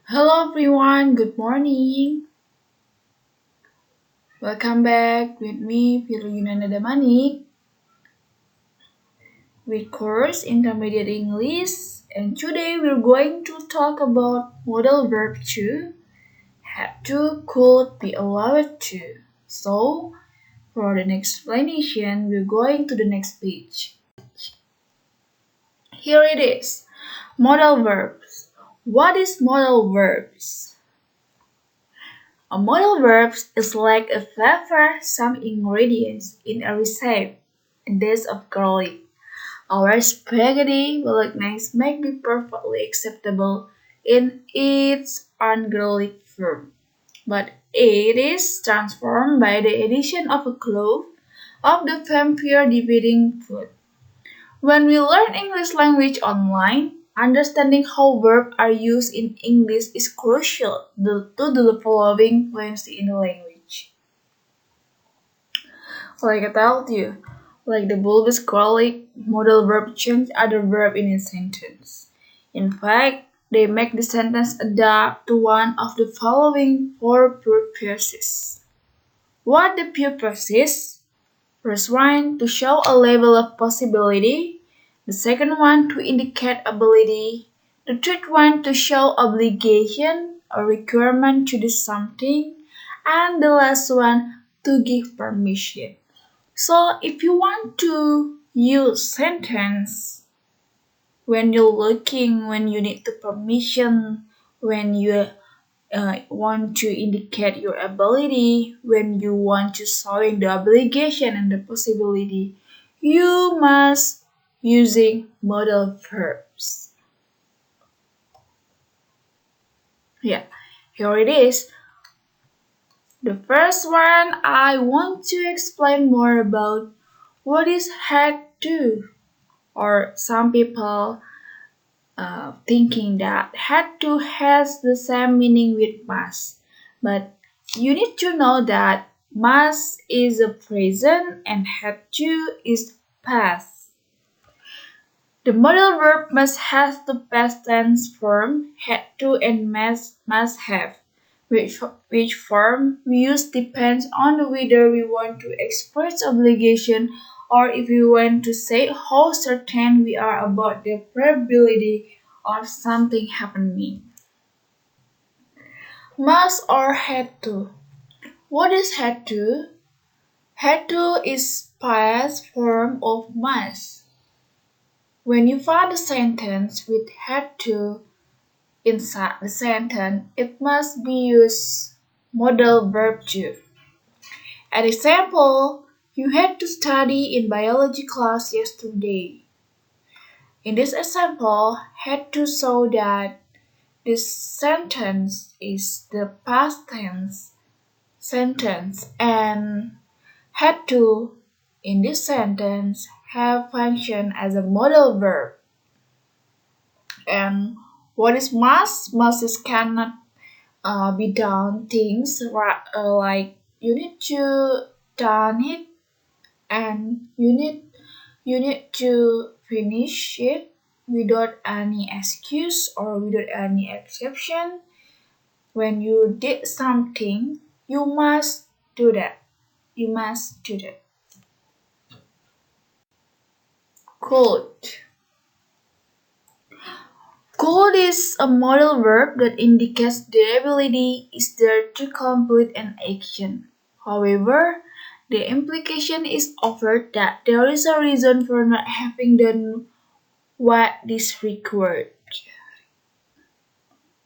Hello everyone, good morning. Welcome back with me, Firlyuna Damanik, with course Intermediate English. And today we're going to talk about modal verb to, had to, could, be allowed to. So, for the next explanation, we're going to the next page. Here it is. Modal verbs. What is modal verbs? A modal verb is like a flavor, some ingredients in a recipe, a dash of garlic. Our spaghetti bolognese may be perfectly acceptable in its ungarlic form, but it is transformed by the addition of a clove of the vampire dividing food. When we learn English language online, understanding how verbs are used in English is crucial to the following fluency in the language. Like I told you, like the bulbous garlic, modal verb change other verb in a sentence. In fact, they make the sentence adapt to one of the following four purposes. What the purposes? First one, to show a level of possibility. The second one, to indicate ability. The third one, to show obligation or requirement to do something. And the last one, to give permission. So if you want to use sentence when you're looking, when you need the permission, when you want to indicate your ability, when you want to showing the obligation and the possibility, you must using modal verbs. Yeah, here it is. The first one, I want to explain more about what is had to, or some people thinking that had to has the same meaning with must. But you need to know that must is a present and had to is past. The modal verb must have the past tense form had to and must have. Which form we use depends on whether we want to express obligation or if we want to say how certain we are about the probability of something happening. Must or had to. What is had to? Had to is past form of must. When you find a sentence with had to inside the sentence, it must be used modal verb to. An example, you had to study in biology class yesterday. In this example, had to show that this sentence is the past tense sentence and had to in this sentence have function as a modal verb. And what is must? Must is cannot be done things like you need to done it and you need to finish it without any excuse or without any exception. When you did something, you must do that. You must do that. Could. Could is a modal verb that indicates the ability is there to complete an action. However, the implication is offered that there is a reason for not having done what is required.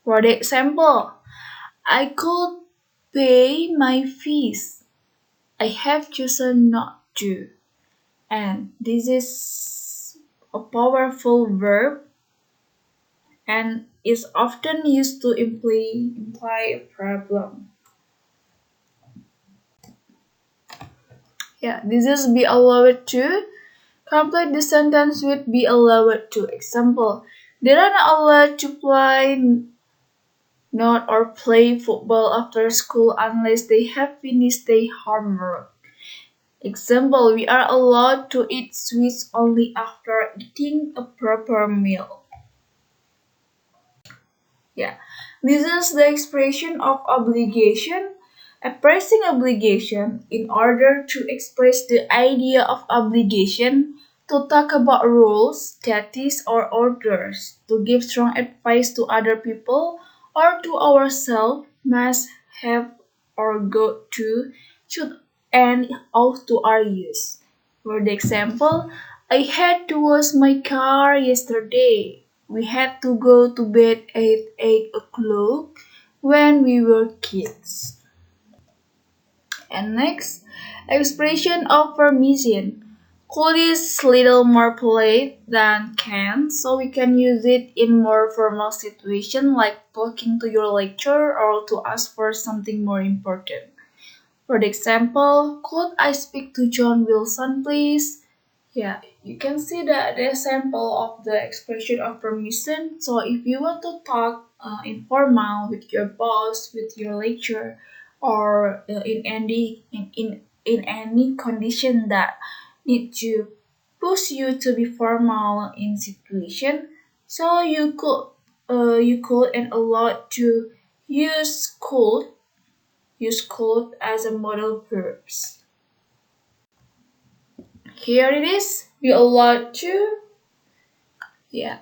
For the example, I could pay my fees. I have chosen not to. And this is a powerful verb and is often used to imply a problem. Yeah, this is be allowed to. Complete the sentence with be allowed to. Example, they are not allowed to play not or play football after school unless they have finished their homework. Example, we are allowed to eat sweets only after eating a proper meal. Yeah, this is the expression of obligation. Expressing obligation in order to express the idea of obligation, to talk about rules, status, or orders, to give strong advice to other people or to ourselves, must have or go to, should, and ought to are used. For the example, I had to wash my car yesterday. We had to go to bed at 8 o'clock when we were kids. And next, expression of permission. Could is little more polite than can, so we can use it in more formal situation like talking to your lecturer or to ask for something more important. For the example, could I speak to John Wilson, please? Yeah, you can see the example of the expression of permission. So if you want to talk informal with your boss, with your lecturer, or in any condition that need to push you to be formal in situation, so you could and allowed to use could as a modal verbs. Here it is. We allowed to. Yeah.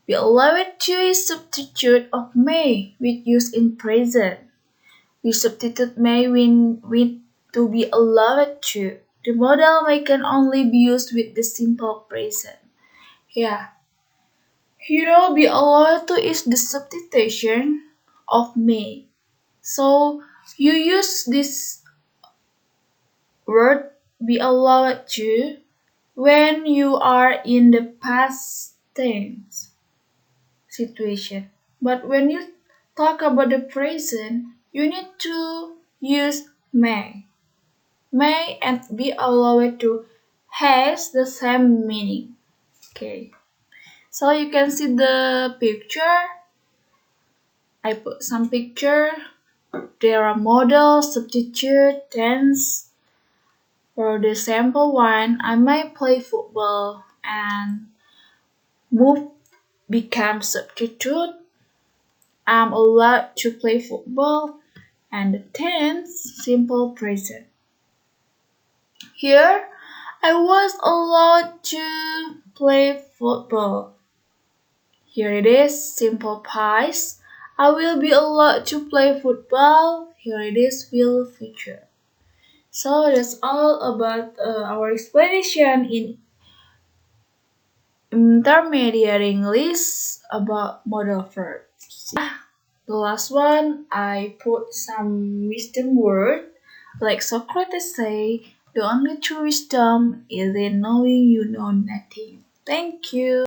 We allow it to is substitute of may with use in present. We substitute may with to be allowed to. The modal may can only be used with the simple present. Yeah. Be allowed to is the substitution of may. So you use this word be allowed to when you are in the past tense situation. But when you talk about the present, you need to use may. May and be allowed to has the same meaning. Okay. So you can see the picture. I put some picture. There are modal, substitute, tense. For the sample one, I might play football and move become substitute. I'm allowed to play football, and the tense simple present. Here, I was allowed to play football. Here it is, simple past. I will be allowed to play football. Here it is, will future. So that's all about our explanation in intermediate English about modal verbs. The last one, I put some wisdom word, like Socrates say, the only true wisdom is in knowing you know nothing. Thank you.